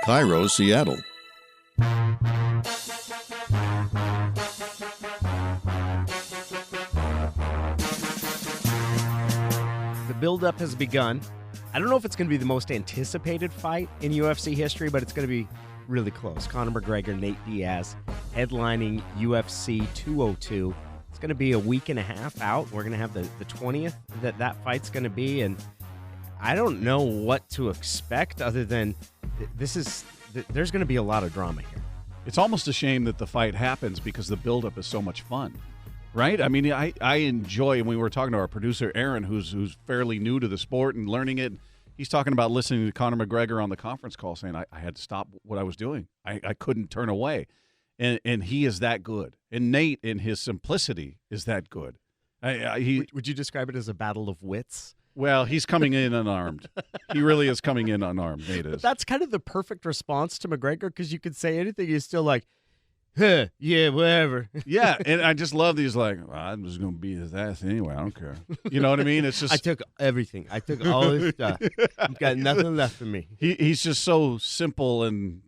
Cairo, Seattle. The build-up has begun. I don't know if it's going to be the most anticipated fight in UFC history, but it's going to be really close. Conor McGregor, Nate Diaz, headlining UFC 202. It's going to be a week and a half out. We're going to have the 20th that fight's going to be, and I don't know what to expect other than there's going to be a lot of drama here. It's almost a shame that the fight happens because the buildup is so much fun. Right? I mean, I enjoy, and we were talking to our producer, Aaron, who's fairly new to the sport and learning it. He's talking about listening to Conor McGregor on the conference call saying, I had to stop what I was doing. I couldn't turn away. And he is that good. And Nate, in his simplicity, is that good. Would you describe it as a battle of wits? Well, he's coming in unarmed. He really is coming in unarmed, Nate is. But that's kind of the perfect response to McGregor because you could say anything. He's still like, huh, yeah, whatever. Yeah, and I just love these, like, well, I'm just going to beat his ass anyway. I don't care. You know what I mean? It's just I took everything. I took all his stuff. I've got nothing left of me. He's just so simple in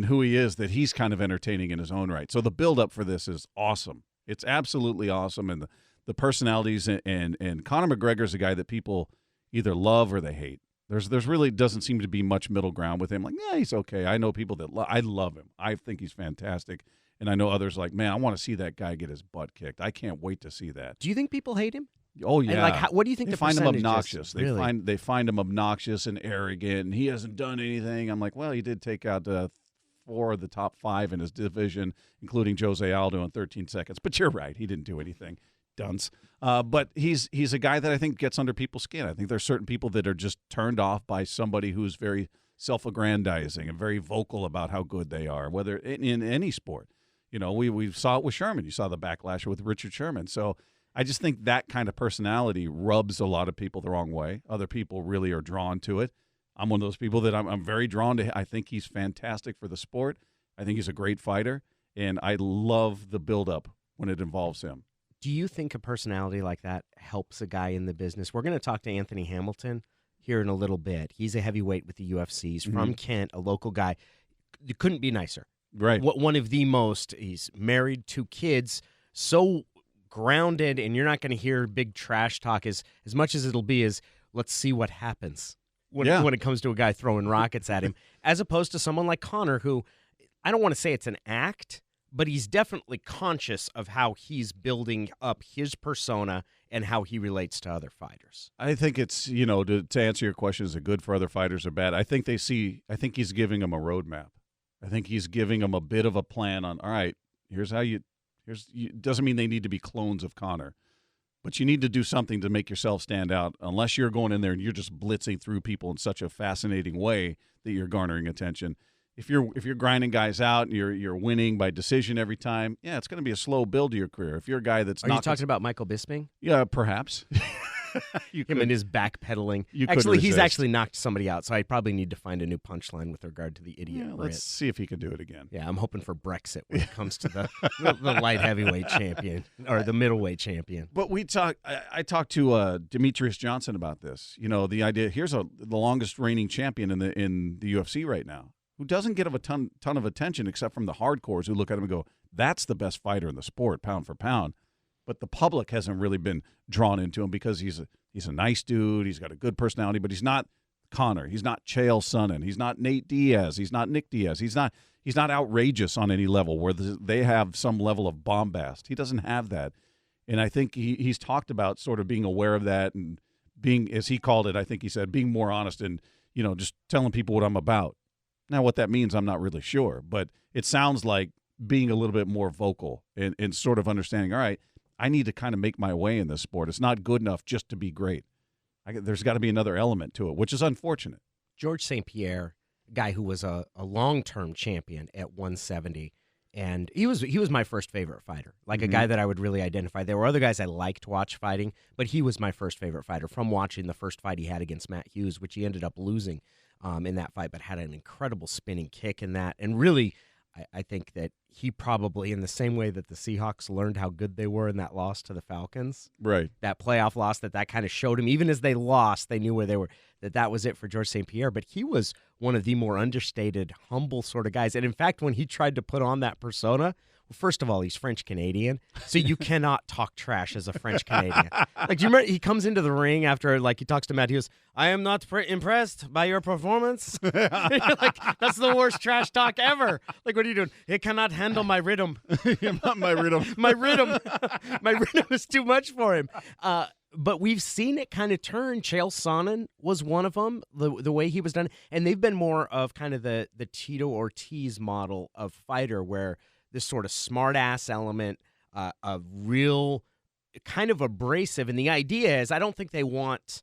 who he is that he's kind of entertaining in his own right. So the build-up for this is awesome. It's absolutely awesome, and the personalities, and Conor McGregor's a guy that people either love or they hate. There's really doesn't seem to be much middle ground with him. Like, yeah, he's okay. I know people that I love him. I think he's fantastic. And I know others like, man, I want to see that guy get his butt kicked. I can't wait to see that. Do you think people hate him? Oh, yeah. And like, what do you think they the find him percentage obnoxious. is? Really? They find him obnoxious and arrogant, and he hasn't done anything. I'm like, well, he did take out 4 of the top 5 in his division, including Jose Aldo in 13 seconds. But you're right. He didn't do anything. Dunce. But he's a guy that I think gets under people's skin. I think there's certain people that are just turned off by somebody who's very self-aggrandizing and very vocal about how good they are, whether in any sport. You know, we saw it with Sherman. You saw the backlash with Richard Sherman. So I just think that kind of personality rubs a lot of people the wrong way. Other people really are drawn to it. I'm one of those people that I'm very drawn to. I think he's fantastic for the sport. I think he's a great fighter, and I love the build-up when it involves him. Do you think a personality like that helps a guy in the business? We're going to talk to Anthony Hamilton here in a little bit. He's a heavyweight with the UFC. He's from Kent, a local guy. You couldn't be nicer. Right. One of the most. He's married, 2 kids, so grounded, and you're not going to hear big trash talk as much as it'll be as, let's see what happens when it comes to a guy throwing rockets at him, as opposed to someone like Conor, who, I don't want to say it's an act, but he's definitely conscious of how he's building up his persona and how he relates to other fighters. I think it's, to answer your question, is it good for other fighters or bad? I think he's giving them a roadmap. I think he's giving them a bit of a plan on, all right, doesn't mean they need to be clones of Conor, but you need to do something to make yourself stand out, unless you're going in there and you're just blitzing through people in such a fascinating way that you're garnering attention. If you're grinding guys out and you're winning by decision every time, yeah, it's going to be a slow build to your career. If you're a guy that's Are you talking about Michael Bisping? Yeah, perhaps. Him and his backpedaling. He's actually knocked somebody out, so I probably need to find a new punchline with regard to the idiot. Yeah, let's see if he can do it again. Yeah, I'm hoping for Brexit when it comes to the light heavyweight champion or the middleweight champion. But I talked to Demetrius Johnson about this. The idea, here's the longest reigning champion in the UFC right now, who doesn't get a ton of attention except from the hardcores who look at him and go, that's the best fighter in the sport, pound for pound. But the public hasn't really been drawn into him because he's a nice dude. He's got a good personality, but he's not Conor. He's not Chael Sonnen. He's not Nate Diaz. He's not Nick Diaz. He's not outrageous on any level where they have some level of bombast. He doesn't have that. And I think he's talked about sort of being aware of that and being, as he called it, I think he said, being more honest and, just telling people what I'm about. Now, what that means, I'm not really sure, but it sounds like being a little bit more vocal and sort of understanding, all right, I need to kind of make my way in this sport. It's not good enough just to be great. There's got to be another element to it, which is unfortunate. George St. Pierre, a guy who was a long-term champion at 170, and he was my first favorite fighter, like a guy that I would really identify. There were other guys I liked to watch fighting, but he was my first favorite fighter from watching the first fight he had against Matt Hughes, which he ended up losing in that fight, but had an incredible spinning kick in that. And really, I think that he probably, in the same way that the Seahawks learned how good they were in that loss to the Falcons, Right. that playoff loss, that kind of showed him, even as they lost, they knew where they were, that was it for George St. Pierre. But he was one of the more understated, humble sort of guys. And in fact, when he tried to put on that persona, well, first of all, he's French-Canadian, so you cannot talk trash as a French-Canadian. Like, do you remember, he comes into the ring after, like, he talks to Matt, he goes, I am not impressed by your performance. Like, that's the worst trash talk ever. Like, what are you doing? He cannot handle my rhythm. Not my rhythm. My rhythm. My rhythm is too much for him. But we've seen it kind of turn. Chael Sonnen was one of them, the way he was done. And they've been more of kind of the Tito Ortiz model of fighter, where this sort of smart-ass element, a real kind of abrasive. And the idea is, I don't think they want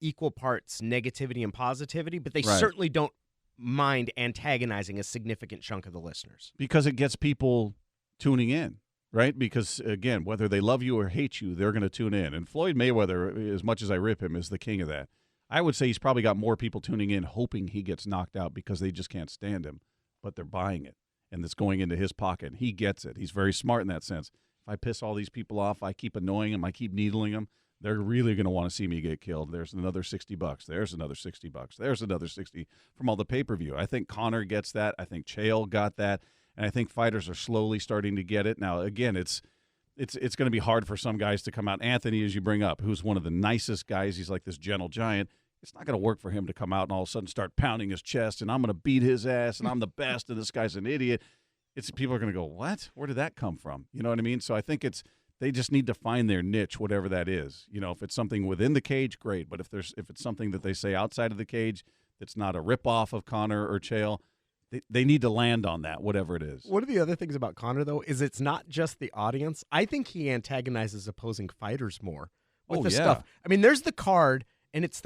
equal parts negativity and positivity, but they certainly don't mind antagonizing a significant chunk of the listeners. Because it gets people tuning in, right? Because, again, whether they love you or hate you, they're going to tune in. And Floyd Mayweather, as much as I rip him, is the king of that. I would say he's probably got more people tuning in hoping he gets knocked out because they just can't stand him, but they're buying it. And it's going into his pocket. He gets it. He's very smart in that sense. If I piss all these people off, I keep annoying them, I keep needling them, they're really going to want to see me get killed. There's another $60. There's another $60. There's another 60 from all the pay-per-view. I think Conor gets that. I think Chael got that. And I think fighters are slowly starting to get it. Now, again, it's going to be hard for some guys to come out. Anthony, as you bring up, who's one of the nicest guys. He's like this gentle giant. It's not going to work for him to come out and all of a sudden start pounding his chest, and I'm going to beat his ass, and I'm the best, and this guy's an idiot. People are going to go, what? Where did that come from? You know what I mean? So I think they just need to find their niche, whatever that is. You know, if it's something within the cage, great. But if it's something that they say outside of the cage that's not a ripoff of Conor or Chael, they need to land on that, whatever it is. One of the other things about Conor, though, is it's not just the audience. I think he antagonizes opposing fighters more with the stuff. I mean, there's the card, and it's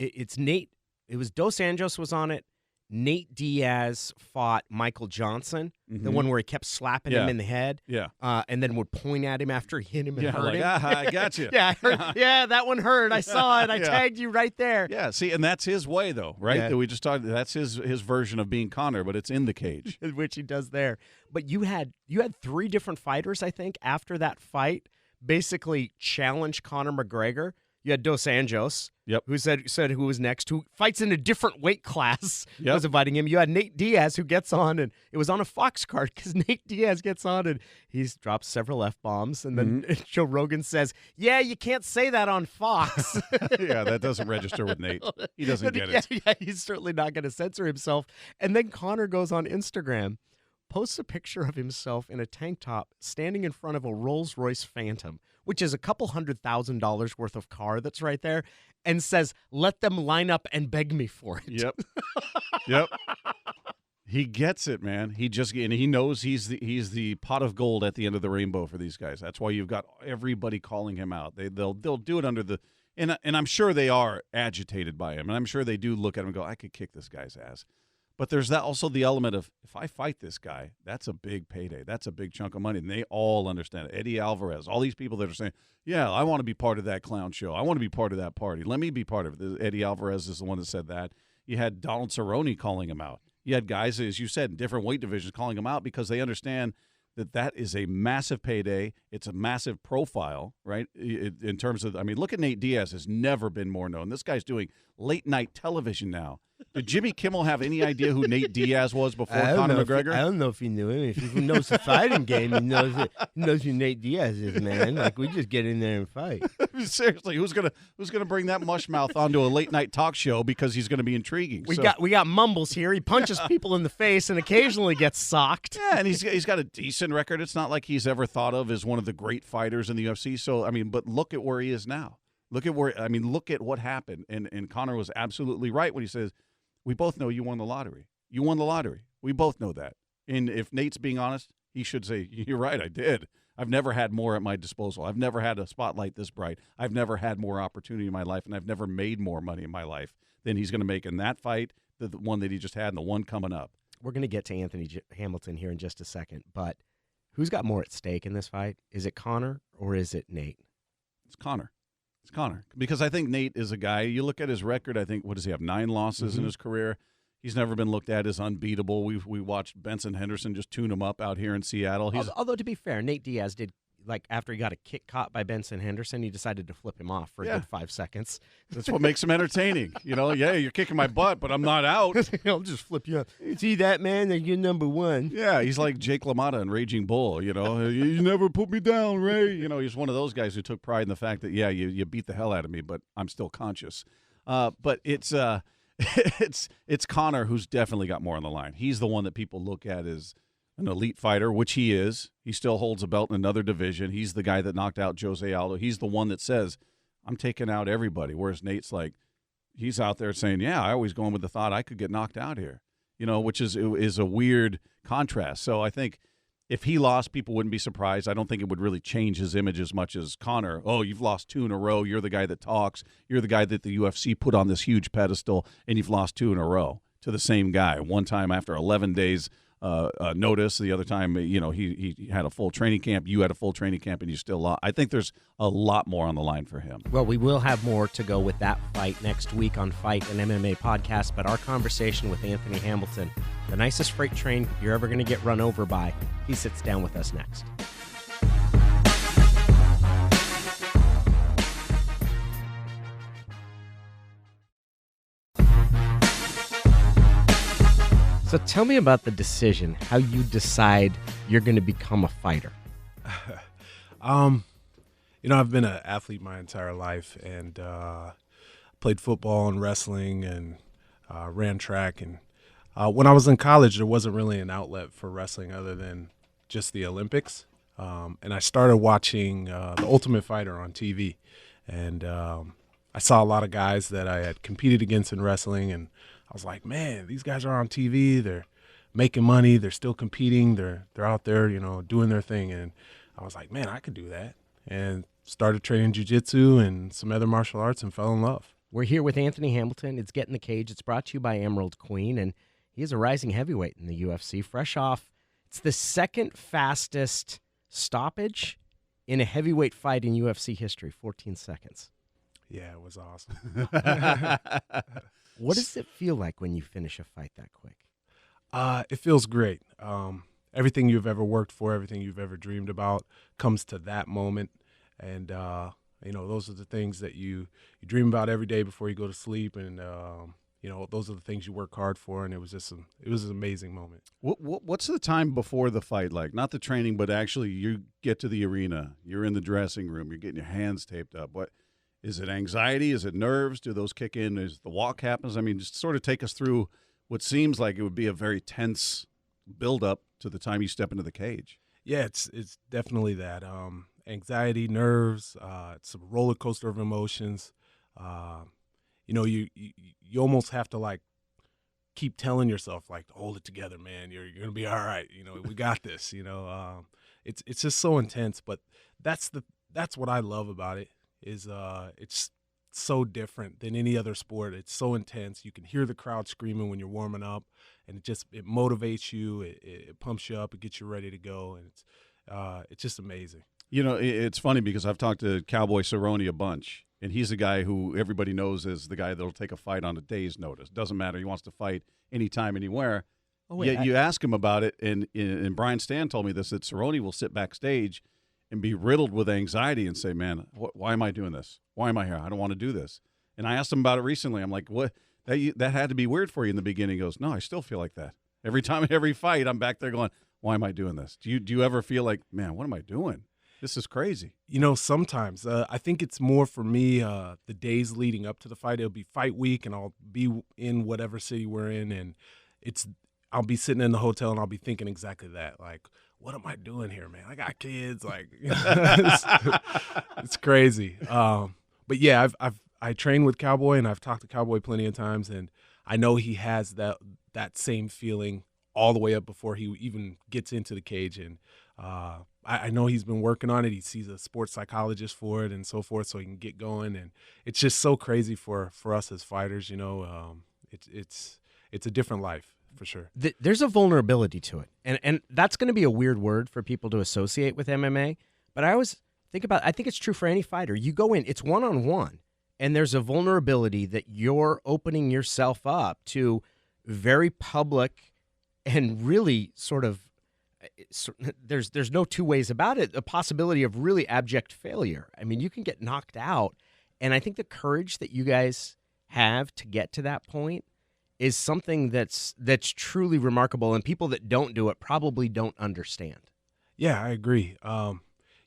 it's Nate. It was Dos Anjos was on it. Nate Diaz fought Michael Johnson, the one where he kept slapping him in the head, and then would point at him after he hit him and hurt him. I got you. Yeah, that one hurt. I saw it. I tagged you right there. Yeah, see, and that's his way, though, right? Yeah. We just talked. That's his version of being Conor, but it's in the cage, which he does there. But you had 3 different fighters, I think, after that fight, basically challenge Conor McGregor. You had Dos Anjos, who said who was next, who fights in a different weight class, was inviting him. You had Nate Diaz, who gets on, and it was on a Fox card because Nate Diaz gets on, and he drops several F-bombs, and then Joe Rogan says, yeah, you can't say that on Fox. Yeah, that doesn't register with Nate. He doesn't get it. Yeah, he's certainly not going to censor himself. And then Conor goes on Instagram, posts a picture of himself in a tank top standing in front of a Rolls-Royce Phantom, which is a couple $100,000 worth of car that's right there, and says, let them line up and beg me for it. Yep. He gets it, man. He knows he's the pot of gold at the end of the rainbow for these guys. That's why you've got everybody calling him out. They'll do it under the and I'm sure they are agitated by him, and I'm sure they do look at him and go, I could kick this guy's ass. But there's also the element of, if I fight this guy, that's a big payday. That's a big chunk of money. And they all understand it. Eddie Alvarez, all these people that are saying, yeah, I want to be part of that clown show. I want to be part of that party. Let me be part of it. Eddie Alvarez is the one that said that. You had Donald Cerrone calling him out. You had guys, as you said, in different weight divisions calling him out because they understand that is a massive payday. It's a massive profile, right, in terms of, I mean, look at Nate Diaz. Has never been more known. This guy's doing late-night television now. Did Jimmy Kimmel have any idea who Nate Diaz was before Conor McGregor? I don't know if he knew him. If he knows the fighting game, he knows who Nate Diaz is, man. Like, we just get in there and fight. Seriously, who's gonna bring that mushmouth onto a late night talk show because he's gonna be intriguing? We got Mumbles here. He punches people in the face and occasionally gets socked. Yeah, and he's got a decent record. It's not like he's ever thought of as one of the great fighters in the UFC. So I mean, but look at where he is now. Look at what happened. And Conor was absolutely right when he says, we both know you won the lottery. You won the lottery. We both know that. And if Nate's being honest, he should say, you're right, I did. I've never had more at my disposal. I've never had a spotlight this bright. I've never had more opportunity in my life, and I've never made more money in my life than he's going to make in that fight, the one that he just had, and the one coming up. We're going to get to Anthony Hamilton here in just a second, but who's got more at stake in this fight? Is it Conor or is it Nate? It's Conor. It's Conor. Because I think Nate is a guy, you look at his record, I think, what does he have, 9 losses in his career? He's never been looked at as unbeatable. We watched Benson Henderson just tune him up out here in Seattle. Although, to be fair, Nate Diaz did, like, after he got a kick caught by Benson Henderson, he decided to flip him off for a good 5 seconds. That's what makes him entertaining. Yeah, you're kicking my butt, but I'm not out. I'll just flip you up. See that, man? You're number one. Yeah, he's like Jake LaMotta in Raging Bull, You never put me down, Ray. He's one of those guys who took pride in the fact that, you beat the hell out of me, but I'm still conscious. But it's it's Conor who's definitely got more on the line. He's the one that people look at as an elite fighter, which he is. He still holds a belt in another division. He's the guy that knocked out Jose Aldo. He's the one that says, I'm taking out everybody, whereas Nate's like, he's out there saying, I always go in with the thought I could get knocked out here, which is a weird contrast. So I think if he lost, people wouldn't be surprised. I don't think it would really change his image as much as Conor. Oh, you've lost 2 in a row. You're the guy that talks. You're the guy that the UFC put on this huge pedestal, and you've lost 2 in a row to the same guy. One time after 11 days notice. The other time, he had a full training camp. You had a full training camp, and you still lost. I think there's a lot more on the line for him. Well, we will have more to go with that fight next week on Fight and MMA Podcast, but our conversation with Anthony Hamilton, the nicest freight train you're ever going to get run over by, he sits down with us next. So tell me about the decision, how you decide you're going to become a fighter. I've been an athlete my entire life, and played football and wrestling and ran track. And when I was in college, there wasn't really an outlet for wrestling other than just the Olympics. And I started watching The Ultimate Fighter on TV. And I saw a lot of guys that I had competed against in wrestling, and I was like, man, these guys are on TV. They're making money. They're still competing. They're out there, doing their thing. And I was like, man, I could do that. And started training jiu-jitsu and some other martial arts and fell in love. We're here with Anthony Hamilton. It's Get in the Cage. It's brought to you by Emerald Queen, and he is a rising heavyweight in the UFC. Fresh off, it's the second fastest stoppage in a heavyweight fight in UFC history, 14 seconds. Yeah, it was awesome. What does it feel like when you finish a fight that quick? It feels great. Everything you've ever worked for, everything you've ever dreamed about comes to that moment. And, those are the things that you dream about every day before you go to sleep. And, those are the things you work hard for. And it was just it was an amazing moment. What's the time before the fight like? Not the training, but actually you get to the arena. You're in the dressing room. You're getting your hands taped up. What? Is it anxiety? Is it nerves? Do those kick in as the walk happens? I mean, just sort of take us through what seems like it would be a very tense build-up to the time you step into the cage. Yeah, it's definitely that. Anxiety, nerves, it's a roller coaster of emotions. You almost have to, like, keep telling yourself, like, hold it together, man. You're going to be all right. We got this, It's just so intense, but that's what I love about it. It's so different than any other sport. It's so intense. You can hear the crowd screaming when you're warming up, and it motivates you. It pumps you up. It gets you ready to go, and it's just amazing. It's funny because I've talked to Cowboy Cerrone a bunch, and he's a guy who everybody knows is the guy that'll take a fight on a day's notice. Doesn't matter. He wants to fight anytime, anywhere. Oh, wait, you ask him about it, and Brian Stan told me this, that Cerrone will sit backstage and be riddled with anxiety and say, man, why am I doing this? Why am I here? I don't want to do this. And I asked him about it recently. I'm like, what? That had to be weird for you in the beginning. He goes, no, I still feel like that. Every time, every fight, I'm back there going, why am I doing this? Do you ever feel like, man, what am I doing? This is crazy. Sometimes. I think it's more for me the days leading up to the fight. It'll be fight week, and I'll be in whatever city we're in, and I'll be sitting in the hotel, and I'll be thinking exactly that. Like, what am I doing here, man? I got kids. Like, it's crazy. But yeah, I train with Cowboy, and I've talked to Cowboy plenty of times, and I know he has that same feeling all the way up before he even gets into the cage. And I know he's been working on it. He sees a sports psychologist for it and so forth, so he can get going. And it's just so crazy for us as fighters. It's a different life. For sure. There's a vulnerability to it. And that's going to be a weird word for people to associate with MMA. But I always I think it's true for any fighter. You go in, it's one-on-one, and there's a vulnerability that you're opening yourself up to very public, and really sort of there's no two ways about it. A possibility of really abject failure. I mean, you can get knocked out, and I think the courage that you guys have to get to that point is something that's truly remarkable, and people that don't do it probably don't understand. Yeah, I agree.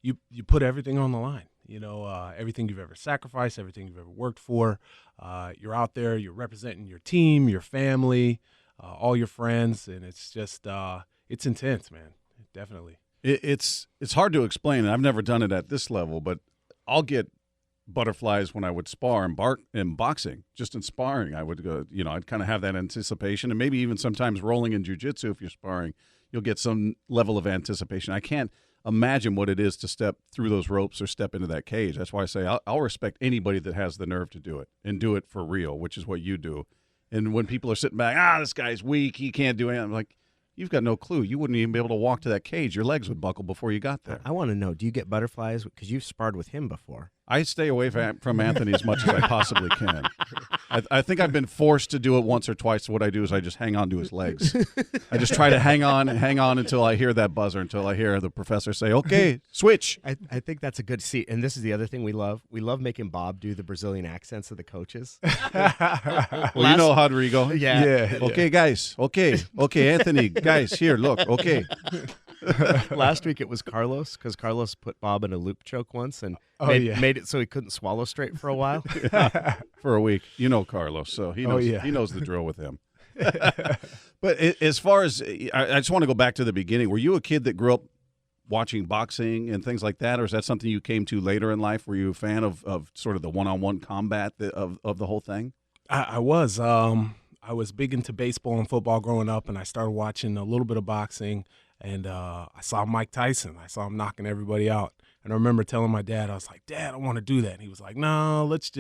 You put everything on the line. Everything you've ever sacrificed, everything you've ever worked for. You're out there. You're representing your team, your family, all your friends, and it's just it's intense, man. Definitely. It's hard to explain. I've never done it at this level, but I'll get butterflies when I would spar in boxing. Just in sparring, I would go. I'd kind of have that anticipation, and maybe even sometimes rolling in jiu-jitsu. If you're sparring, you'll get some level of anticipation. I can't imagine what it is to step through those ropes or step into that cage. That's why I say I'll respect anybody that has the nerve to do it and do it for real, which is what you do. And when people are sitting back, this guy's weak, he can't do anything, I'm like, you've got no clue. You wouldn't even be able to walk to that cage. Your legs would buckle before you got there. I want to know, do you get butterflies? Because you've sparred with him before. I stay away from Anthony as much as I possibly can. I think I've been forced to do it once or twice. What I do is I just hang on to his legs. I just try to hang on until I hear that buzzer, until I hear the professor say, okay, switch. I think that's a good seat. And this is the other thing we love. We love making Bob do the Brazilian accents of the coaches. Well, you know, Rodrigo. Yeah. Okay, guys. Okay, Anthony. Guys, here, look. Okay. Last week it was Carlos, because Carlos put Bob in a loop choke once and made it so he couldn't swallow straight for a while. For a week. You know Carlos, so he knows, he knows the drill with him. But as far as I just want to go back to the beginning. Were you a kid that grew up watching boxing and things like that, or is that something you came to later in life? Were you a fan of sort of the one-on-one combat of the whole thing? I was. I was big into baseball and football growing up, and I started watching a little bit of boxing. And I saw Mike Tyson. I saw him knocking everybody out. And I remember telling my dad, I was like, Dad, I want to do that. And he was like, no, let's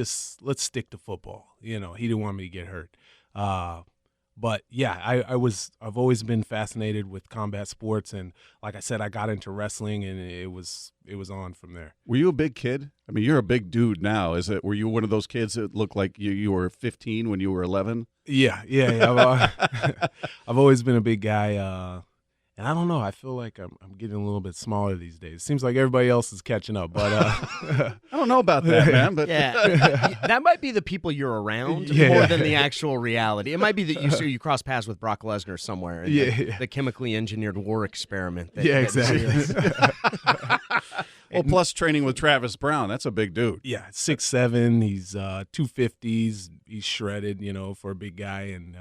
stick to football. He didn't want me to get hurt. But yeah, I've always been fascinated with combat sports. And like I said, I got into wrestling, and it was on from there. Were you a big kid? I mean, you're a big dude now. Were you one of those kids that looked like you were 15 when you were 11? Yeah. I've always been a big guy. And I don't know. I feel like I'm getting a little bit smaller these days. It seems like everybody else is catching up. But I don't know about that, man. But yeah, that might be the people you're around more than the actual reality. It might be that you cross paths with Brock Lesnar somewhere. In the chemically engineered war experiment. Exactly. Well, plus training with Travis Brown. That's a big dude. Yeah, 6'7". He's 250s. He's shredded, for a big guy. And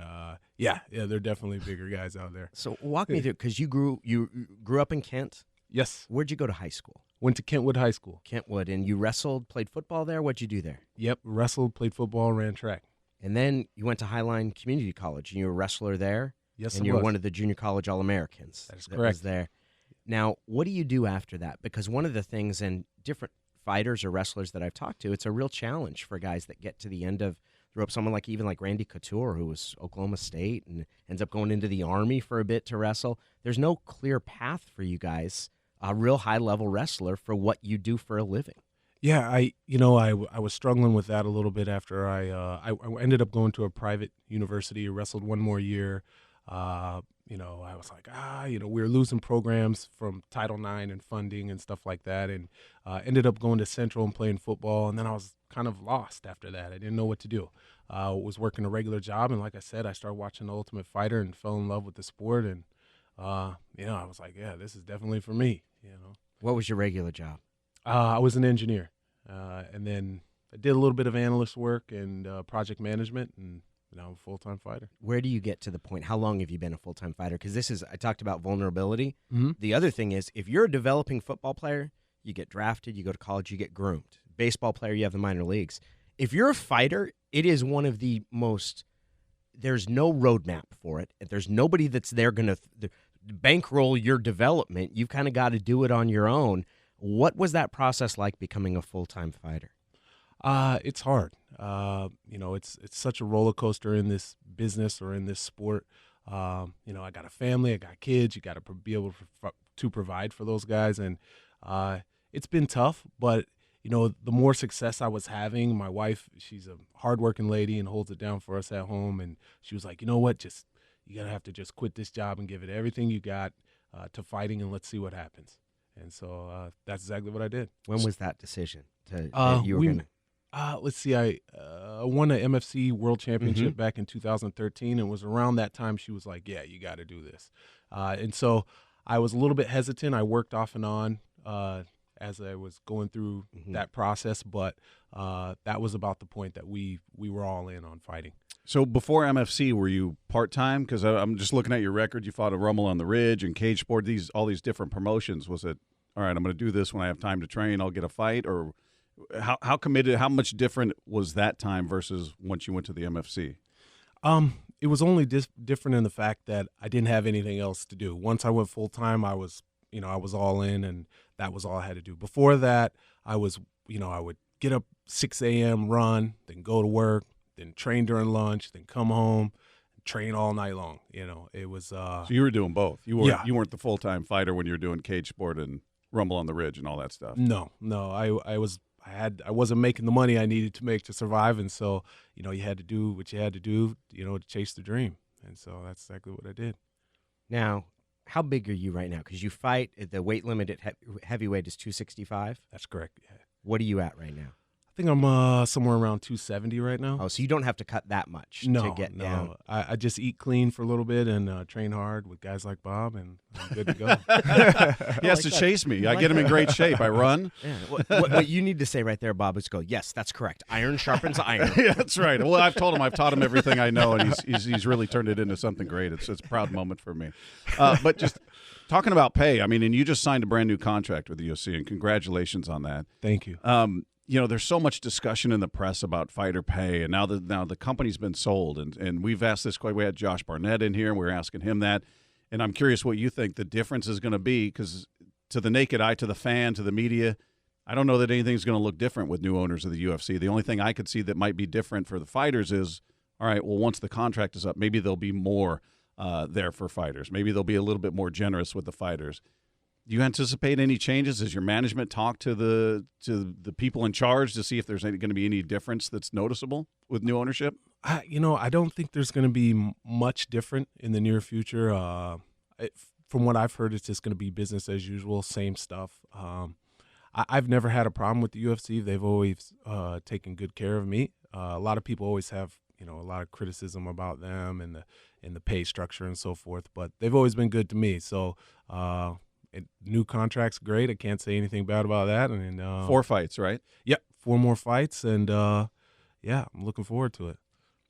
yeah, they're definitely bigger guys out there. So walk me through, because you grew up in Kent. Yes. Where'd you go to high school? Went to Kentwood High School. Kentwood, and you wrestled, played football there. What'd you do there? Yep, wrestled, played football, ran track. And then you went to Highline Community College, and you were a wrestler there. Yes, and you were one of the junior college All-Americans. That is correct. Was there. Now, what do you do after that? Because one of the things, and different fighters or wrestlers that I've talked to, it's a real challenge for guys that get to the end of the rope. Someone like Randy Couture, who was Oklahoma State and ends up going into the Army for a bit to wrestle. There's no clear path for you guys, a real high-level wrestler, for what you do for a living. Yeah, I was struggling with that a little bit after I ended up going to a private university, wrestled one more year. I was like, we were losing programs from Title IX and funding and stuff like that, and ended up going to Central and playing football, and then I was kind of lost after that. I didn't know what to do. Was working a regular job, and like I said, I started watching The Ultimate Fighter and fell in love with the sport, and I was like, yeah, this is definitely for me. What was your regular job? I was an engineer, and then I did a little bit of analyst work and project management, and now I'm a full-time fighter. Where do you get to the point? How long have you been a full-time fighter? Because I talked about vulnerability. Mm-hmm. The other thing is, if you're a developing football player, you get drafted, you go to college, you get groomed. Baseball player, you have the minor leagues. If you're a fighter, it is one of the most, there's no roadmap for it. If there's nobody that's there going to bankroll your development, you've kind of got to do it on your own. What was that process like, becoming a full-time fighter? It's hard. It's such a roller coaster in this business or in this sport. I got a family, I got kids. You got to be able to provide for those guys, and it's been tough. But the more success I was having, my wife, she's a hardworking lady and holds it down for us at home. And she was like, you know what, you got to have to just quit this job and give it everything you got to fighting, and let's see what happens. And so that's exactly what I did. When was that decision? That you were gonna... Let's see, I won an MFC World Championship back in 2013, and it was around that time she was like, yeah, you got to do this. And so I was a little bit hesitant. I worked off and on as I was going through that process, but that was about the point that we were all in on fighting. So before MFC, were you part-time? Because I'm just looking at your record. You fought a Rumble on the Ridge and Cage Sport, all these different promotions. Was it, all right, I'm going to do this when I have time to train, I'll get a fight? Or how committed, how much different was that time versus once you went to the MFC? It was only different in the fact that I didn't have anything else to do. Once I went full-time, I was all in, and that was all I had to do. Before that, I would get up 6 a.m., run, then go to work, then train during lunch, then come home, train all night long. It was. So you were doing both. You weren't the full-time fighter when you were doing Cage Sport and Rumble on the Ridge and all that stuff. No. I wasn't making the money I needed to make to survive, and so you had to do what you had to do, to chase the dream. And so that's exactly what I did. Now, how big are you right now? Because you fight at the weight limit at heavyweight is 265. That's correct. Yeah. What are you at right now? I think I'm somewhere around 270 right now. Oh, so you don't have to cut that much to get down. I just eat clean for a little bit and train hard with guys like Bob, and I'm good to go. He has to chase me. I get him in great shape. I run. Yeah. What you need to say right there, Bob, is go, yes, that's correct. Iron sharpens iron. Yeah, that's right. Well, I've taught him everything I know, and he's really turned it into something great. It's a proud moment for me. But just talking about pay, I mean, and you just signed a brand new contract with the UFC, and congratulations on that. Thank you. There's so much discussion in the press about fighter pay, and now the company's been sold, and we've asked this quite. We had Josh Barnett in here, and we were asking him that, and I'm curious what you think the difference is going to be, because to the naked eye, to the fan, to the media, I don't know that anything's going to look different with new owners of the UFC. The only thing I could see that might be different for the fighters is, all right, well, once the contract is up, maybe there'll be more there for fighters. Maybe they'll be a little bit more generous with the fighters. Do you anticipate any changes? Does your management talk to the people in charge to see if there's going to be any difference that's noticeable with new ownership? I don't think there's going to be much different in the near future. From what I've heard, it's just going to be business as usual, same stuff. I've never had a problem with the UFC. They've always taken good care of me. A lot of people always have a lot of criticism about them and the pay structure and so forth, but they've always been good to me. So. New contract's great. I can't say anything bad about that. And 4 fights, right? Yep, 4 more fights, and I'm looking forward to it.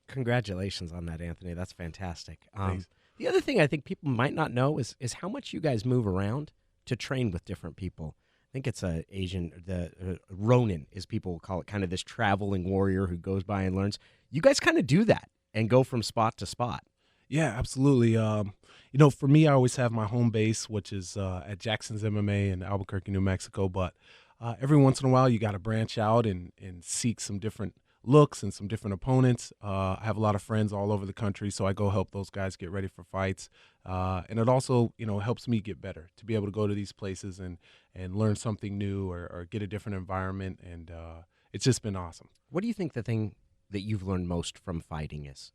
Congratulations on that, Anthony. That's fantastic. Thanks. The other thing I think people might not know is how much you guys move around to train with different people. I think it's the Ronin, as people call it, kind of this traveling warrior who goes by and learns. You guys kind of do that and go from spot to spot. Yeah, absolutely. For me, I always have my home base, which is at Jackson's MMA in Albuquerque, New Mexico. But every once in a while, you got to branch out and seek some different looks and some different opponents. I have a lot of friends all over the country, so I go help those guys get ready for fights. And it also, helps me get better to be able to go to these places and learn something new or get a different environment. And it's just been awesome. What do you think the thing that you've learned most from fighting is?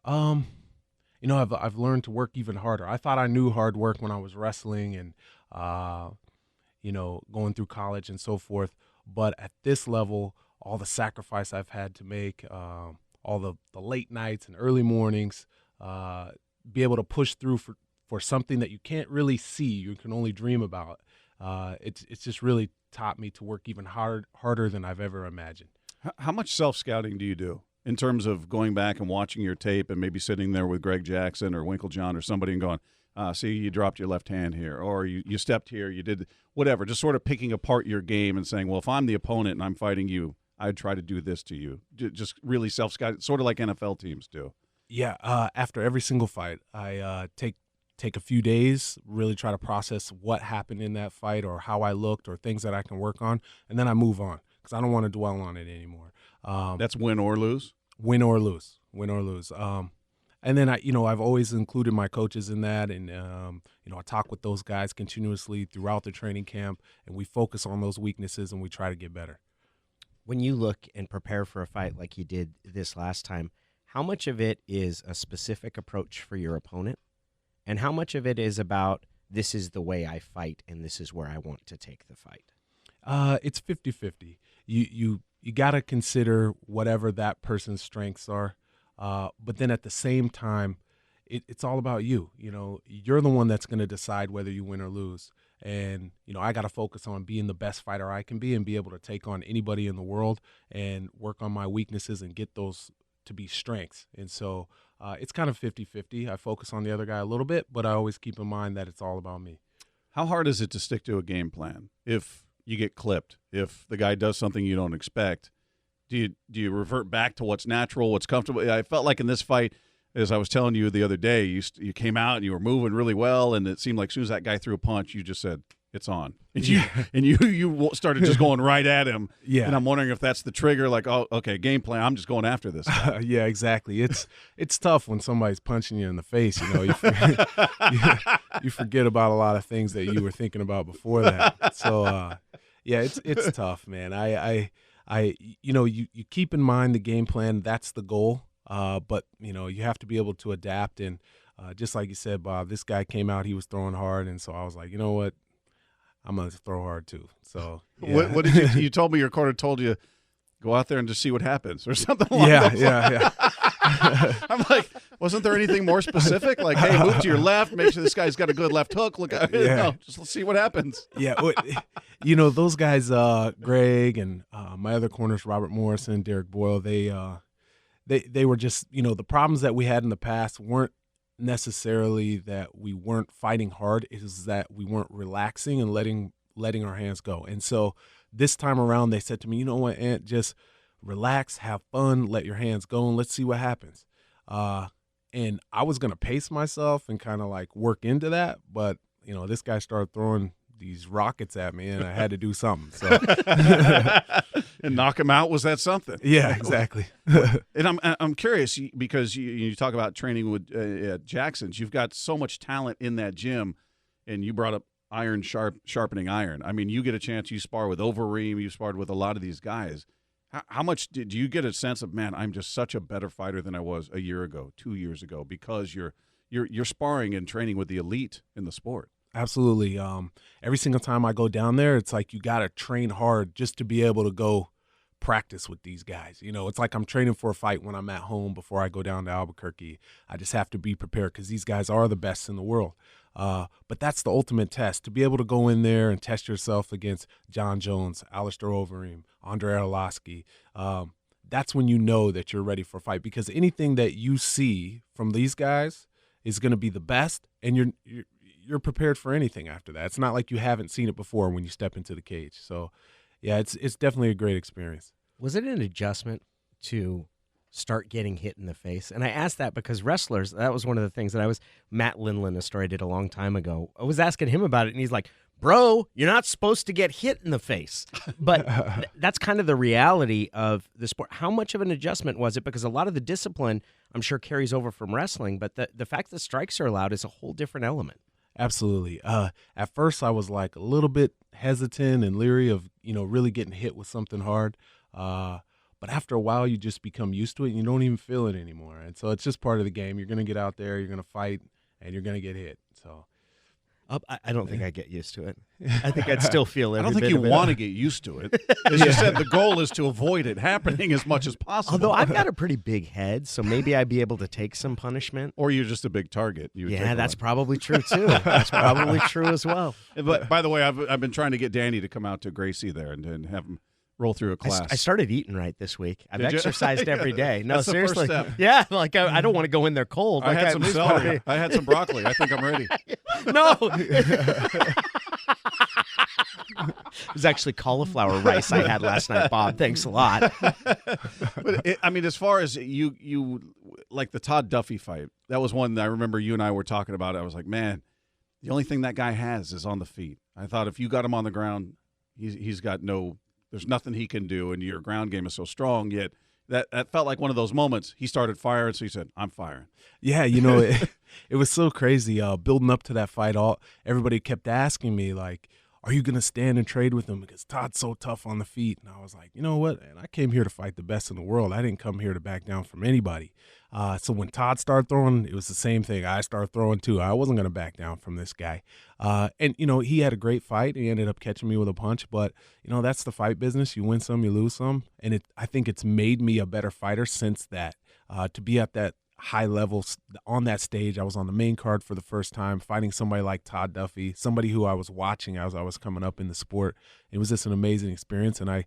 I've learned to work even harder. I thought I knew hard work when I was wrestling and, going through college and so forth. But at this level, all the sacrifice I've had to make, all the late nights and early mornings, be able to push through for something that you can't really see, you can only dream about. It's just really taught me to work even harder than I've ever imagined. How much self-scouting do you do? In terms of going back and watching your tape and maybe sitting there with Greg Jackson or Winklejohn or somebody and going, see, you dropped your left hand here, or you stepped here, you did whatever, just sort of picking apart your game and saying, well, if I'm the opponent and I'm fighting you, I'd try to do this to you. Just really self-scouting, sort of like NFL teams do. Yeah, after every single fight, I take a few days, really try to process what happened in that fight or how I looked or things that I can work on, and then I move on because I don't want to dwell on it anymore. That's win or lose? Win or lose. And then I've always included my coaches in that, and I talk with those guys continuously throughout the training camp, and we focus on those weaknesses and we try to get better. When you look and prepare for a fight like you did this last time, how much of it is a specific approach for your opponent, and how much of it is about this is the way I fight and this is where I want to take the fight? It's 50-50. You got to consider whatever that person's strengths are, but then at the same time, it's all about you. You're the one that's going to decide whether you win or lose. And, I got to focus on being the best fighter I can be and be able to take on anybody in the world and work on my weaknesses and get those to be strengths. And so it's kind of 50-50. I focus on the other guy a little bit, but I always keep in mind that it's all about me. How hard is it to stick to a game plan if you get clipped, if the guy does something you don't expect? Do you revert back to what's natural, what's comfortable? I felt like in this fight, as I was telling you the other day, you came out and you were moving really well, and it seemed like as soon as that guy threw a punch, you just said, it's on. And you started just going right at him. Yeah. And I'm wondering if that's the trigger, like, oh, okay, game plan, I'm just going after this guy. Yeah, exactly. It's tough when somebody's punching you in the face. You forget about a lot of things that you were thinking about before that. So, yeah, it's tough, man. You keep in mind the game plan. That's the goal. But you have to be able to adapt. And just like you said, Bob, this guy came out, he was throwing hard. And so I was like, you know what? I'm going to throw hard too. So yeah. What did you told me your corner told you, go out there and just see what happens or something like that. Yeah. I'm like, wasn't there anything more specific? Like, hey, move to your left, make sure this guy's got a good left hook. Look out. Yeah. No, just let's see what happens. Yeah. Those guys, Greg and my other corners, Robert Morrison, Derek Boyle, they were just, the problems that we had in the past weren't necessarily that we weren't fighting hard. It is that we weren't relaxing and letting our hands go. And so this time around, they said to me, you know what, Ant, just relax, have fun, let your hands go, and let's see what happens. And I was going to pace myself and kind of like work into that. But, this guy started throwing these rockets at me, and I had to do something. So, and knock him out, was that something? Yeah, exactly. And I'm curious because you talk about training with at Jackson's. You've got so much talent in that gym, and you brought up sharpening iron. I mean, you get a chance. You spar with Overeem. You sparred with a lot of these guys. How much did you get a sense of, man, I'm just such a better fighter than I was a year ago, 2 years ago, because you're sparring and training with the elite in the sport? Absolutely. Every single time I go down there, it's like you got to train hard just to be able to go practice with these guys. It's like I'm training for a fight when I'm at home before I go down to Albuquerque. I just have to be prepared because these guys are the best in the world. But that's the ultimate test, to be able to go in there and test yourself against John Jones, Alistair Overeem, Andre Arlovski. That's when you know that you're ready for a fight, because anything that you see from these guys is going to be the best, and you're prepared for anything after that. It's not like you haven't seen it before when you step into the cage. So, yeah, it's definitely a great experience. Was it an adjustment to start getting hit in the face? And I asked that because wrestlers, that was one of the things that Matt Lindland, a story I did a long time ago, I was asking him about it, and he's like, bro, you're not supposed to get hit in the face. But that's kind of the reality of the sport. How much of an adjustment was it? Because a lot of the discipline, I'm sure, carries over from wrestling, but the fact that strikes are allowed is a whole different element. Absolutely. At first, I was like a little bit hesitant and leery of, really getting hit with something hard. But after a while, you just become used to it and you don't even feel it anymore. And so it's just part of the game. You're going to get out there, you're going to fight, and you're going to get hit. So I don't think I get used to it. I think I'd still feel it. I don't think you want to get used to it. As you said, the goal is to avoid it happening as much as possible. Although I've got a pretty big head, so maybe I'd be able to take some punishment. Or you're just a big target. Yeah, that's probably true, too. That's probably true as well. But by the way, I've been trying to get Danny to come out to Gracie there and have him roll through a class. I started eating right this week. I've exercised every day. No, that's seriously. The first step. Yeah, like I don't want to go in there cold. I had some celery. I had some broccoli. I think I'm ready. No. It was actually cauliflower rice I had last night, Bob. Thanks a lot. But as far as you like the Todd Duffy fight, that was one that I remember you and I were talking about. I was like, man, the only thing that guy has is on the feet. I thought if you got him on the ground, he's got there's nothing he can do, and your ground game is so strong, yet that felt like one of those moments. He started firing, so he said, "I'm firing." Yeah, it was so crazy. Building up to that fight, everybody kept asking me like, "Are you gonna stand and trade with him? Because Todd's so tough on the feet." And I was like, you know what? Man, I came here to fight the best in the world. I didn't come here to back down from anybody. So when Todd started throwing, it was the same thing. I started throwing too. I wasn't gonna back down from this guy. And he had a great fight. He ended up catching me with a punch, but that's the fight business. You win some, you lose some, and I think it's made me a better fighter since that. To be at that high level on that stage. I was on the main card for the first time, fighting somebody like Todd Duffy, somebody who I was watching as I was coming up in the sport. It was just an amazing experience, and I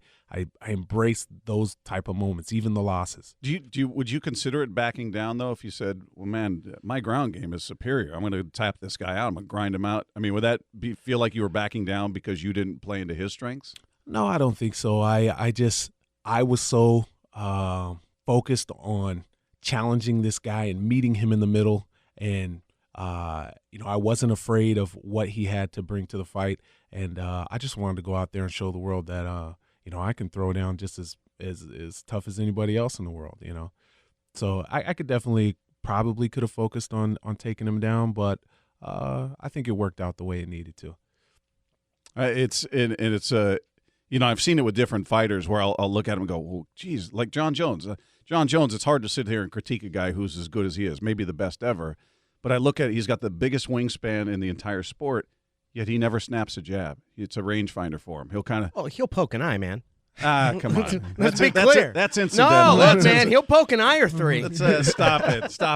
embraced those type of moments, even the losses. Would you consider it backing down though if you said, "Well, man, my ground game is superior. I'm going to tap this guy out. I'm going to grind him out." I mean, would that feel like you were backing down because you didn't play into his strengths? No, I don't think so. I was so focused on challenging this guy and meeting him in the middle, and I wasn't afraid of what he had to bring to the fight, and I just wanted to go out there and show the world that I can throw down just as tough as anybody else in the world. So I could definitely probably could have focused on taking him down, but I think it worked out the way it needed to. It's I've seen it with different fighters where I'll look at him and go, "Well, geez," like John Jones. John Jones, it's hard to sit here and critique a guy who's as good as he is, maybe the best ever. But I look at it, he's got the biggest wingspan in the entire sport, yet he never snaps a jab. It's a rangefinder for him. He'll kind of... Oh, he'll poke an eye, man. Come on. Let's be clear. That's incidental. No, look, man, he'll poke an eye or three. Stop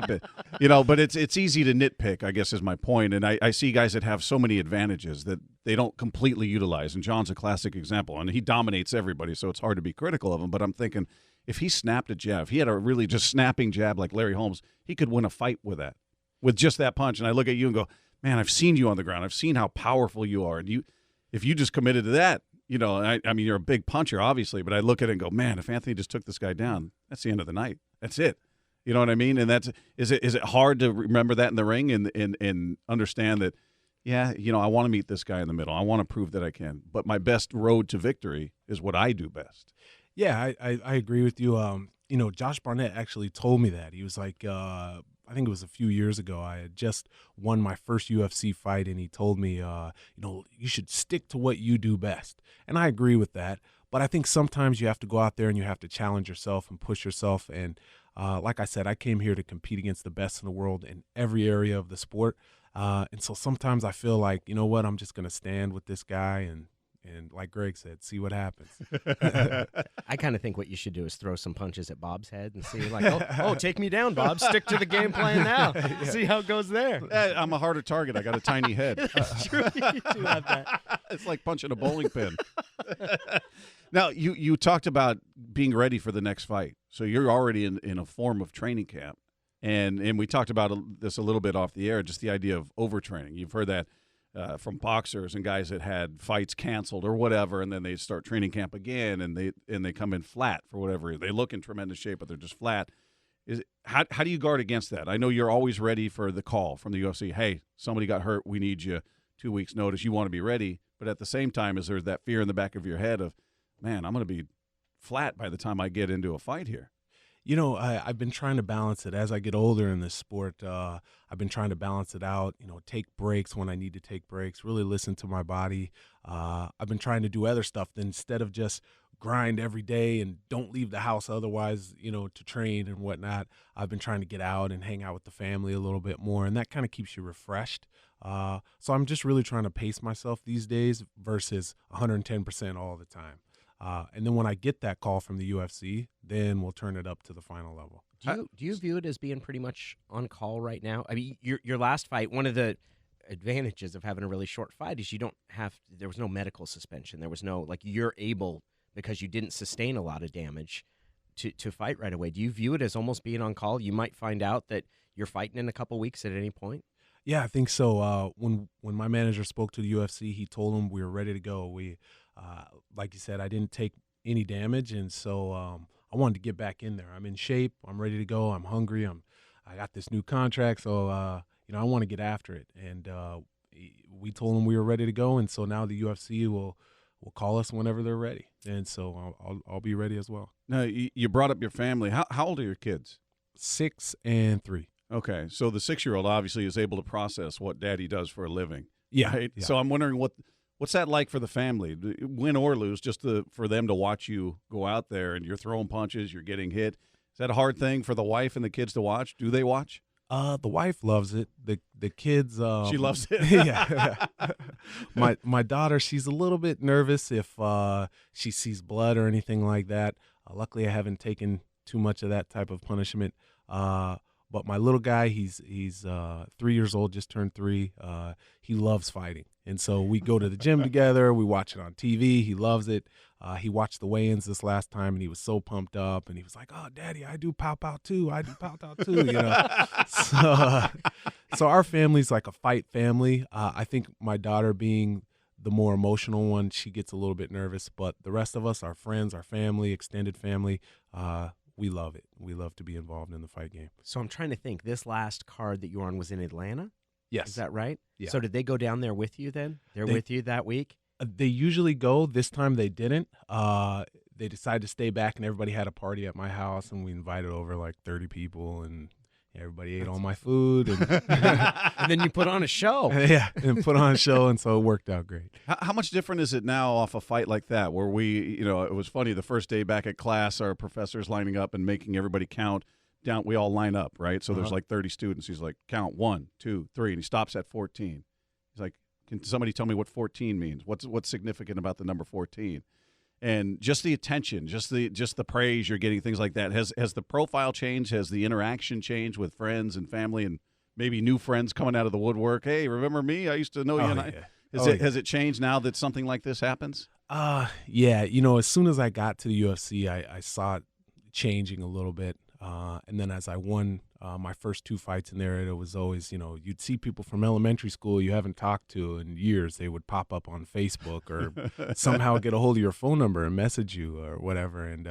it. But it's easy to nitpick, I guess is my point. And I see guys that have so many advantages that they don't completely utilize. And John's a classic example. And he dominates everybody, so it's hard to be critical of him. But I'm thinking, if he snapped a jab, if he had a really just snapping jab like Larry Holmes, he could win a fight with that, with just that punch. And I look at you and go, man, I've seen you on the ground. I've seen how powerful you are. And if you just committed to that, I mean, you're a big puncher, obviously, but I look at it and go, man, if Anthony just took this guy down, that's the end of the night. That's it. You know what I mean? And is it hard to remember that in the ring and understand that, yeah, I want to meet this guy in the middle. I want to prove that I can. But my best road to victory is what I do best. Yeah, I agree with you. Josh Barnett actually told me that. He was like, I think it was a few years ago. I had just won my first UFC fight, and he told me, you should stick to what you do best. And I agree with that. But I think sometimes you have to go out there and you have to challenge yourself and push yourself. And like I said, I came here to compete against the best in the world in every area of the sport. And so sometimes I feel like, you know what, I'm just going to stand with this guy and like Greg said, see what happens. I kind of think what you should do is throw some punches at Bob's head and see, like, oh, take me down, Bob. Stick to the game plan now. Yeah. See how it goes there. I'm a harder target. I got a tiny head. That's true. You do have that. It's like punching a bowling pin. Now, you talked about being ready for the next fight. So you're already in a form of training camp. And we talked about this a little bit off the air, just the idea of overtraining. You've heard that from boxers and guys that had fights canceled or whatever, and then they start training camp again, and they come in flat for whatever. They look in tremendous shape, but they're just flat. How do you guard against that? I know you're always ready for the call from the UFC. Hey, somebody got hurt. We need you 2 weeks' notice. You want to be ready. But at the same time, is there that fear in the back of your head of, man, I'm going to be flat by the time I get into a fight here? I've been trying to balance it as I get older in this sport. I've been trying to balance it out, take breaks when I need to take breaks, really listen to my body. I've been trying to do other stuff instead of just grind every day and don't leave the house otherwise, to train and whatnot. I've been trying to get out and hang out with the family a little bit more, and that kind of keeps you refreshed. So I'm just really trying to pace myself these days versus 110% all the time. And then when I get that call from the UFC, then we'll turn it up to the final level. Do you view it as being pretty much on call right now? I mean, your last fight, one of the advantages of having a really short fight is there was no medical suspension. There was no, you're able, because you didn't sustain a lot of damage, to fight right away. Do you view it as almost being on call? You might find out that you're fighting in a couple weeks at any point? Yeah, I think so. When my manager spoke to the UFC, he told them we were ready to go. Like you said, I didn't take any damage, and so I wanted to get back in there. I'm in shape. I'm ready to go. I'm hungry. I got this new contract, so I want to get after it. And we told them we were ready to go, and so now the UFC will will call us whenever they're ready, and so I'll be ready as well. Now, you brought up your family. How old are your kids? 6 and 3. Okay, so the 6-year-old obviously is able to process what Daddy does for a living. Yeah, Right? yeah. So I'm wondering what's that like for the family, win or lose, just for them to watch you go out there and you're throwing punches, you're getting hit. Is that a hard thing for the wife and the kids to watch? Do they watch? The wife loves it. The kids. She loves it. Yeah. My daughter, she's a little bit nervous if she sees blood or anything like that. Luckily, I haven't taken too much of that type of punishment. But my little guy, he's 3 years old, just turned 3. He loves fighting, and so we go to the gym together. We watch it on TV. He loves it. He watched the weigh-ins this last time, and he was so pumped up. And he was like, "Oh, Daddy, I do pow pow too. I do pow pow too." You know. So our family's like a fight family. I think my daughter being the more emotional one, she gets a little bit nervous. But the rest of us, our friends, our family, extended family, we love it. We love to be involved in the fight game. So I'm trying to think. This last card that you were on was in Atlanta? Yes. Is that right? Yeah. So did they go down there with you then? They're with you that week? They usually go. This time they didn't. They decided to stay back, and everybody had a party at my house, and we invited over like 30 people, and everybody ate all my food. And, And then you put on a show. yeah, and put on a show, and so it worked out great. How much different is it now off a fight like that where it was funny the first day back at class, our professor's lining up and making everybody count down. We all line up, right? So there's like 30 students. He's like, count 1, 2, 3, and he stops at 14. He's like, can somebody tell me what 14 means? What's significant about the number 14? And just the attention, just the praise you're getting, things like that. Has the profile changed? Has the interaction changed with friends and family and maybe new friends coming out of the woodwork? Hey, remember me? I used to know you. Yeah. Has it changed now that something like this happens? Yeah. As soon as I got to the UFC, I saw it changing a little bit. And then as I won my first 2 fights in there, it was always, you'd see people from elementary school you haven't talked to in years. They would pop up on Facebook or somehow get a hold of your phone number and message you or whatever. And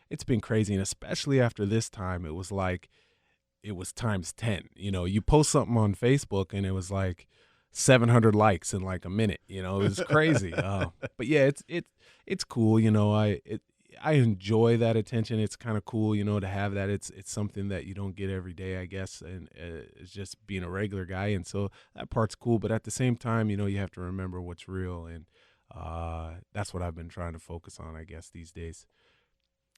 it's been crazy. And especially after this time, it was like it was times 10. You post something on Facebook and it was like 700 likes in like a minute. It was crazy. But yeah, it's cool. I enjoy that attention. It's kind of cool, to have that. It's something that you don't get every day, I guess, and it's just being a regular guy, and so that part's cool. But at the same time, you have to remember what's real, and that's what I've been trying to focus on, I guess, these days.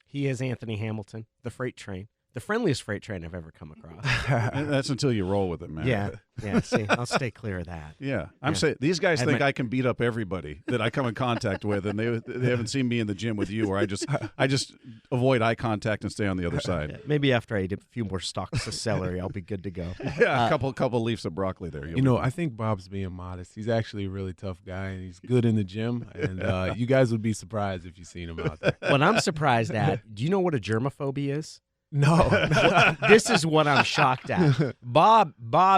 He is Anthony Hamilton, the freight train. The friendliest freight train I've ever come across. That's until you roll with it, man. Yeah. See, I'll stay clear of that. Yeah, I'm saying these guys think I can beat up everybody that I come in contact with, and they haven't seen me in the gym with you, or I just avoid eye contact and stay on the other side. Yeah, maybe after I eat a few more stalks of celery, I'll be good to go. Yeah, a couple leaves of broccoli there. I think Bob's being modest. He's actually a really tough guy, and he's good in the gym. And you guys would be surprised if you seen him out there. What I'm surprised at, do you know what a germophobia is? No. This is what I'm shocked at. Bob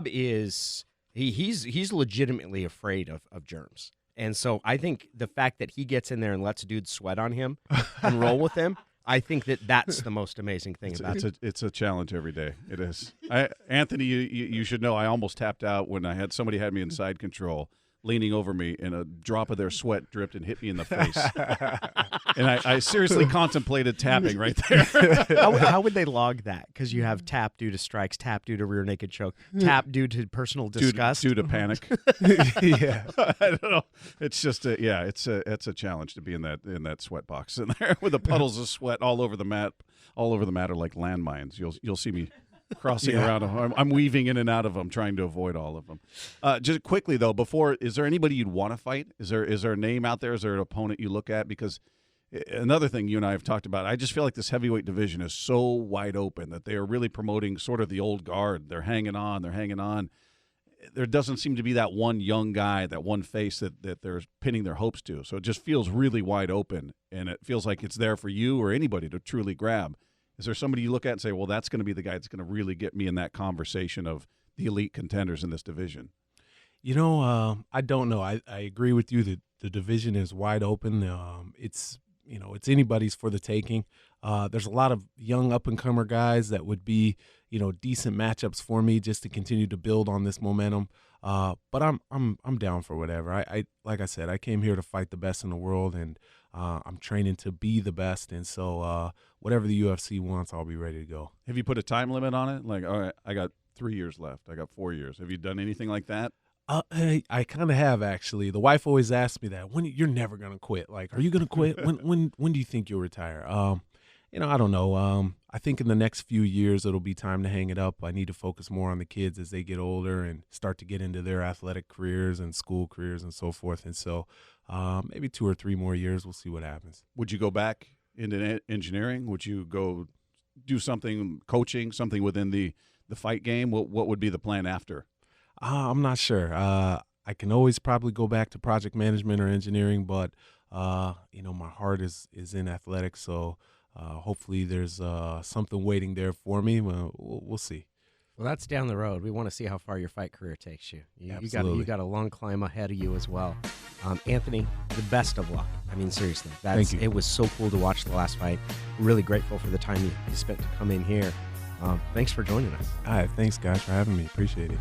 is he's legitimately afraid of germs. And so I think the fact that he gets in there and lets dudes sweat on him and roll with him, I think that's the most amazing thing about it. It's a challenge every day. It is. Anthony, you should know I almost tapped out when somebody had me in side control, leaning over me, and a drop of their sweat dripped and hit me in the face. And I seriously contemplated tapping right there. How would they log that? Because you have tap due to strikes, tap due to rear naked choke, tap due to personal disgust. Due to panic. Yeah. I don't know. It's just it's a challenge to be in that sweat box in there with the puddles of sweat all over the mat are like landmines. You'll see me crossing around them. I'm weaving in and out of them, trying to avoid all of them. Just quickly though, is there anybody you'd want to fight? Is there a name out there? Is there an opponent you look at? Because another thing you and I have talked about, I just feel like this heavyweight division is so wide open that they are really promoting sort of the old guard. They're hanging on. There doesn't seem to be that one young guy, that one face that they're pinning their hopes to. So it just feels really wide open, and it feels like it's there for you or anybody to truly grab. Is there somebody you look at and say, well, that's going to be the guy that's going to really get me in that conversation of the elite contenders in this division? I don't know. I agree with you that the division is wide open. It's it's anybody's for the taking. There's a lot of young up-and-comer guys that would be, decent matchups for me just to continue to build on this momentum. But I'm down for whatever. I like I said, I came here to fight the best in the world, and I'm training to be the best. And so whatever the UFC wants, I'll be ready to go. Have you put a time limit on it? Like, all right, I got 3 years left. I got 4 years. Have you done anything like that? I kind of have, actually. The wife always asks me that. When you're never gonna quit? Like, are you gonna quit? When do you think you'll retire? I don't know. I think in the next few years it'll be time to hang it up. I need to focus more on the kids as they get older and start to get into their athletic careers and school careers and so forth. And so maybe 2 or 3 more years. We'll see what happens. Would you go back into engineering? Would you go do something, coaching, something within the fight game? What would be the plan after? I'm not sure. I can always probably go back to project management or engineering, but my heart is in athletics, so hopefully there's something waiting there for me. We'll see. Well, that's down the road. We want to see how far your fight career takes you. Absolutely. You got a long climb ahead of you as well. Anthony, the best of luck. I mean, seriously, Thank you. It was so cool to watch the last fight. Really grateful for the time you spent to come in here. Thanks for joining us. All right, thanks guys for having me. Appreciate it.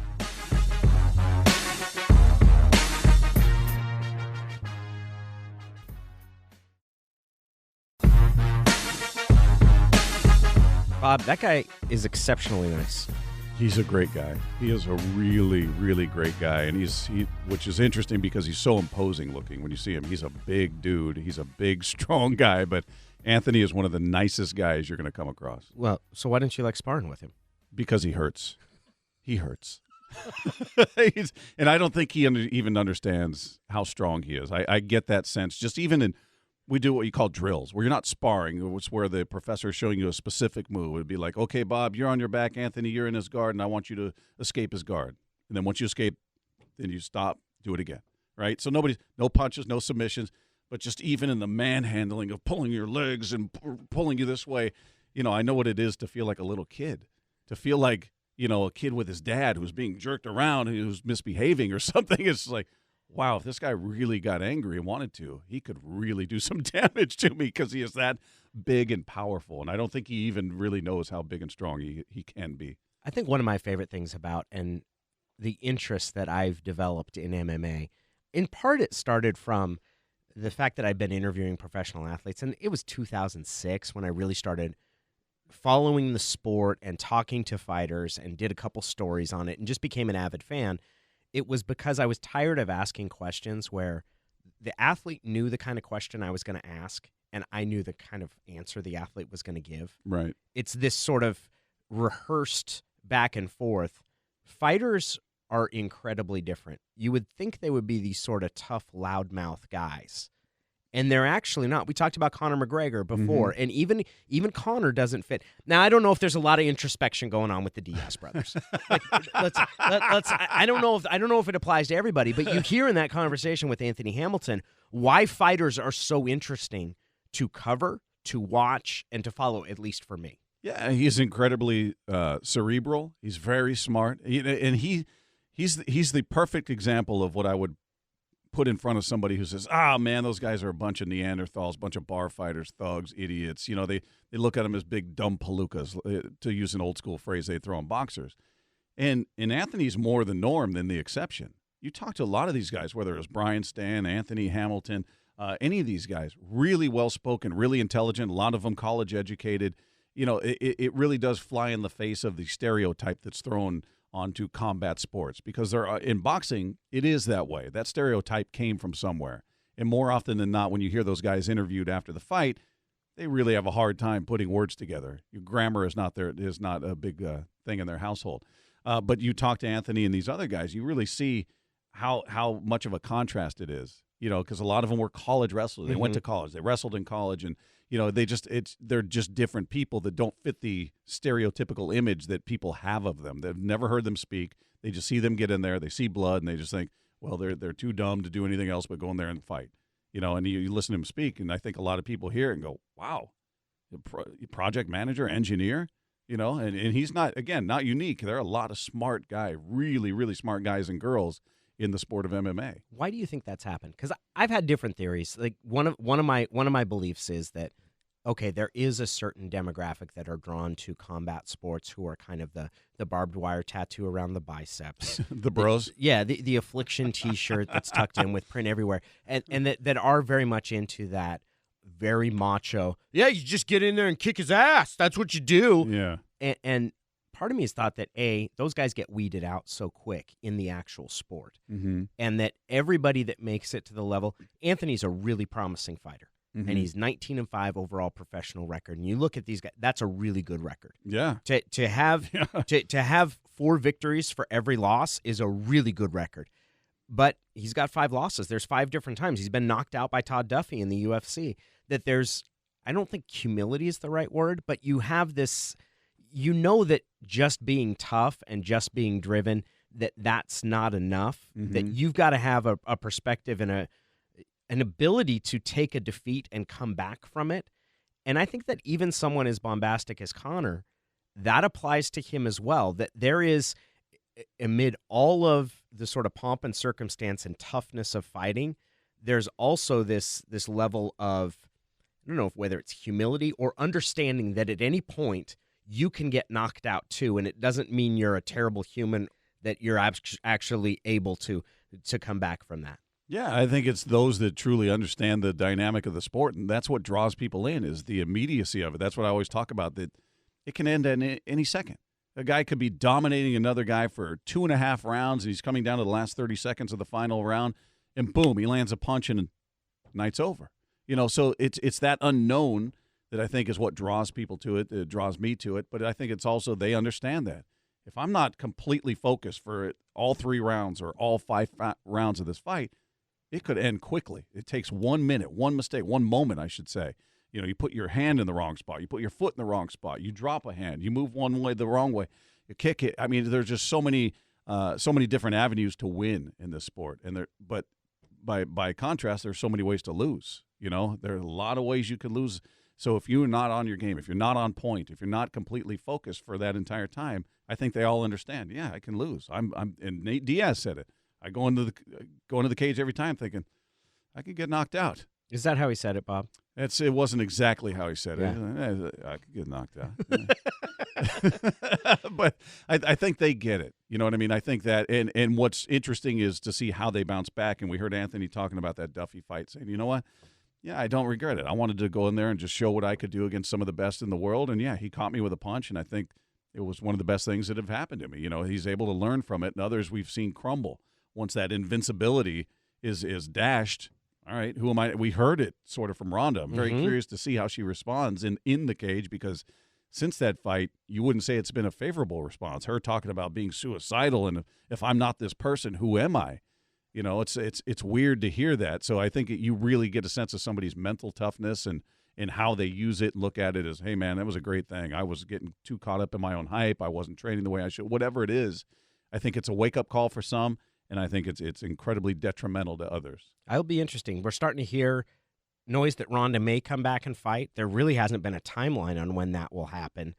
Bob, that guy is exceptionally nice. He's a great guy. He is a really, really great guy, and which is interesting because he's so imposing looking when you see him. He's a big dude. He's a big, strong guy, but Anthony is one of the nicest guys you're going to come across. Well, so why didn't you like sparring with him? Because he hurts. He hurts. And I don't think he even understands how strong he is. I get that sense. Just even in, we do what you call drills, where you're not sparring. It's where the professor is showing you a specific move. It would be like, okay, Bob, you're on your back. Anthony, you're in his guard, and I want you to escape his guard. And then once you escape, then you stop, do it again, right? So no punches, no submissions, but just even in the manhandling of pulling your legs and pulling you this way, I know what it is to feel like a little kid, to feel like, a kid with his dad who's being jerked around, who's misbehaving or something. It's like, wow, if this guy really got angry and wanted to, he could really do some damage to me because he is that big and powerful. And I don't think he even really knows how big and strong he can be. I think one of my favorite things about and the interest that I've developed in MMA, in part it started from the fact that I've been interviewing professional athletes. And it was 2006 when I really started following the sport and talking to fighters and did a couple stories on it and just became an avid fan. It was because I was tired of asking questions where the athlete knew the kind of question I was going to ask, and I knew the kind of answer the athlete was going to give. Right. It's this sort of rehearsed back and forth. Fighters are incredibly different. You would think they would be these sort of tough, loudmouth guys, and they're actually not. We talked about Conor McGregor before, and even Conor doesn't fit. Now, I don't know if there's a lot of introspection going on with the Diaz brothers. Like, I don't know if it applies to everybody, but you hear in that conversation with Anthony Hamilton why fighters are so interesting to cover, to watch, and to follow, at least for me. Yeah, he's incredibly cerebral. He's very smart, and he's the perfect example of what I would put in front of somebody who says, man, those guys are a bunch of Neanderthals, a bunch of bar fighters, thugs, idiots. They look at them as big, dumb palookas, to use an old school phrase they throw on boxers. And Anthony's more the norm than the exception. You talk to a lot of these guys, whether it was Brian Stan, Anthony Hamilton, any of these guys, really well-spoken, really intelligent, a lot of them college educated. It really does fly in the face of the stereotype that's thrown onto combat sports, because in boxing, it is that way. That stereotype came from somewhere. And more often than not, when you hear those guys interviewed after the fight, they really have a hard time putting words together. Your grammar is not a big thing in their household. But you talk to Anthony and these other guys, you really see how much of a contrast it is. Because a lot of them were college wrestlers. They went to college. They wrestled in college, and they're just different people that don't fit the stereotypical image that people have of them. They've never heard them speak. They just see them get in there. They see blood, and they just think, well, they're too dumb to do anything else but go in there and fight. And you listen to him speak, and I think a lot of people hear it and go, wow, project manager, engineer, and he's not unique. There are a lot of smart guys, really, really smart guys and girls in the sport of MMA. Why do you think that's happened? Because I've had different theories. Like one of my beliefs is that, okay, there is a certain demographic that are drawn to combat sports who are kind of the barbed wire tattoo around the biceps, The bros. the affliction T-shirt that's tucked in with print everywhere, and that are very much into that very macho. Yeah, you just get in there and kick his ass. That's what you do. Yeah. And part of me has thought that those guys get weeded out so quick in the actual sport, and that everybody that makes it to the level. Anthony's a really promising fighter. And he's 19-5 overall professional record. And you look at these guys, that's a really good record. Yeah. To have 4 victories for every loss is a really good record. But he's got 5 losses. There's 5 different times he's been knocked out by Todd Duffy in the UFC. That there's, I don't think humility is the right word, but you have this, that just being tough and just being driven, that's not enough. That you've got to have a perspective and an ability to take a defeat and come back from it. And I think that even someone as bombastic as Conor, that applies to him as well, that there is, amid all of the sort of pomp and circumstance and toughness of fighting, there's also this level of, I don't know whether it's humility or understanding that at any point you can get knocked out too, and it doesn't mean you're a terrible human, that you're actually able to come back from that. Yeah, I think it's those that truly understand the dynamic of the sport, and that's what draws people in, is the immediacy of it. That's what I always talk about, that it can end at any second. A guy could be dominating another guy for 2.5 rounds, and he's coming down to the last 30 seconds of the final round, and boom, he lands a punch, and night's over. So it's that unknown that I think is what draws people to it, that draws me to it, but I think it's also they understand that. If I'm not completely focused for all 3 rounds or all 5 rounds of this fight, it could end quickly. It takes 1 minute, one mistake, one moment, I should say. You put your hand in the wrong spot. You put your foot in the wrong spot. You drop a hand. You move one way the wrong way. You kick it. I mean, there's just so many different avenues to win in this sport. But by contrast, there's so many ways to lose. There are a lot of ways you can lose. So if you're not on your game, if you're not on point, if you're not completely focused for that entire time, I think they all understand. Yeah, I can lose. And Nate Diaz said it. I go into the cage every time thinking I could get knocked out. Is that how he said it, Bob? It wasn't exactly how he said it. I could get knocked out. But I think they get it. You know what I mean? I think that, and what's interesting is to see how they bounce back. And we heard Anthony talking about that Duffy fight, saying, you know what? Yeah, I don't regret it. I wanted to go in there and just show what I could do against some of the best in the world. And, yeah, he caught me with a punch, and I think it was one of the best things that have happened to me. He's able to learn from it, and others we've seen crumble. Once that invincibility is dashed, all right, who am I? We heard it sort of from Ronda. I'm very curious to see how she responds in the cage, because since that fight, you wouldn't say it's been a favorable response. Her talking about being suicidal and if I'm not this person, who am I? It's weird to hear that. So I think you really get a sense of somebody's mental toughness and how they use it and look at it as, hey, man, that was a great thing. I was getting too caught up in my own hype. I wasn't training the way I should. Whatever it is, I think it's a wake-up call for some, and I think it's incredibly detrimental to others. It'll be interesting. We're starting to hear noise that Ronda may come back and fight. There really hasn't been a timeline on when that will happen,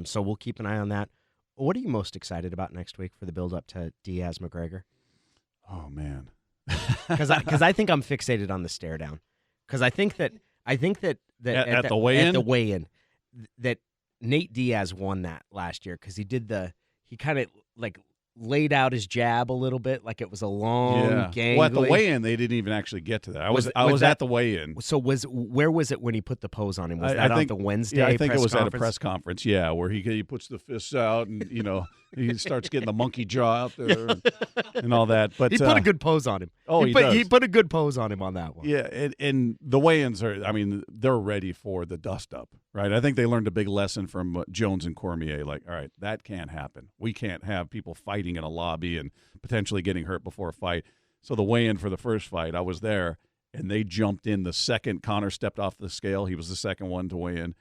so we'll keep an eye on that. What are you most excited about next week for the build-up to Diaz-McGregor? Oh, man. Because I think I'm fixated on the stare down. Because I think that at the weigh-in, that Nate Diaz won that last year because he kind of like laid out his jab a little bit like it was a long gangly. Well, at the weigh-in, they didn't even actually get to that. I was at the weigh-in. So where was it when he put the pose on him? Was that on the Wednesday? Yeah, I think it was conference? At a press conference. Yeah, where he puts the fists out and he starts getting the monkey jaw out there and all that. But he put a good pose on him. Oh, he put a good pose on him on that one. Yeah, and the weigh-ins are. I mean, they're ready for the dust-up, right? I think they learned a big lesson from Jones and Cormier. Like, all right, that can't happen. We can't have people fighting in a lobby and potentially getting hurt before a fight. So the weigh-in for the first fight, I was there, and they jumped in the second Conor stepped off the scale. He was the second one to weigh in.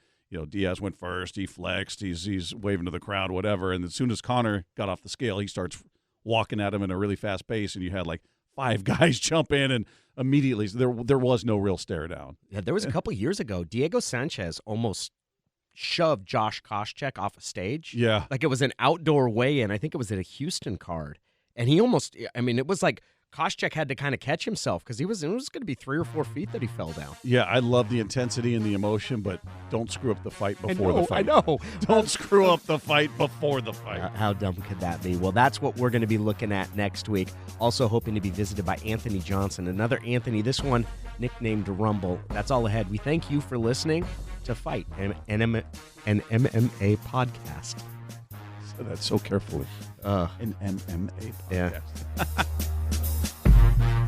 Diaz went first. He flexed. He's waving to the crowd, whatever. And as soon as Conor got off the scale, he starts walking at him in a really fast pace, and you had like 5 guys jump in, and immediately there was no real stare down. Yeah, there was a couple years ago, Diego Sanchez almost shoved Josh Koscheck off a stage. Yeah. Like it was an outdoor weigh-in. I think it was at a Houston card. And he almost, it was like Koscheck had to kind of catch himself because it was going to be 3 or 4 feet that he fell down. Yeah, I love the intensity and the emotion, but don't screw up the fight before the fight. I know. Don't screw up the fight before the fight. How dumb could that be? Well, that's what we're going to be looking at next week. Also hoping to be visited by Anthony Johnson, another Anthony, this one nicknamed Rumble. That's all ahead. We thank you for listening to Fight, an MMA podcast. So that's so carefully. An MMA podcast. Yeah.